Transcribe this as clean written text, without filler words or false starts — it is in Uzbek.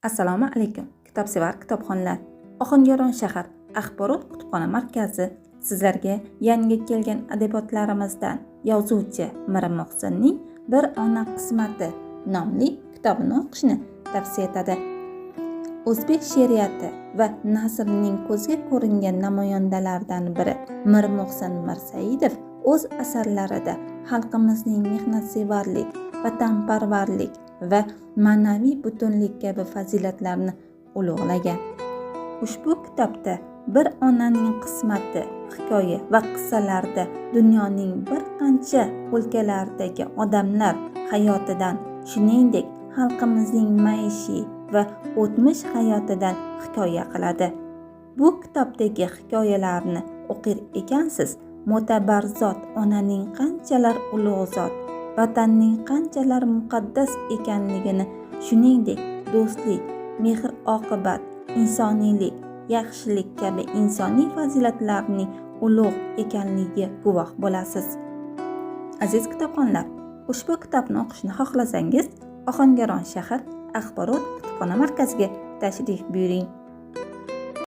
Assalomu alaykum, kitobsevar kitobxonlar. Ohangaron shahar axborot kutubxona markazi sizlarga yangi kelgan adabiyotlarimizdan yozuvchi Mirim Muhsinning Bir ona qismati nomli kitobini o'qishni tavsiya etadi. O'zbek she'riyati va nasrining ko'zga ko'ringan namoyandalaridan biri Mir Muhsin Mirsaidov o'z asarlarida xalqimizning mehnatsevarlik, vatanparvarlik va ma'naviy butunlik kabi fazilatlarni ulug'lagan. Ushbu kitobda bir onaning qismati hikoya va qissalarida dunyoning bir qancha o'lkalaridagi odamlar hayotidan, shuningdek xalqimizning maishiy va o'tmish hayotidan hikoya qiladi. Bu kitobdagi hikoyalarni o'qir ekansiz, mo'tabar zot onaning qanchalar ulug' zot, vatanning qanchalar muqaddas ekanligini, shuningdek do'stlik, mehr-oqibat, insoniylik, yaxshilik kabi insoniy fazilatlarning ulug' ekanligiga guvoh bo'lasiz. Aziz kitobxonlar, ushbu kitobni o'qishni xohlasangiz, Ohangaron shahar axborot kutubxona markaziga tashrif buyuring.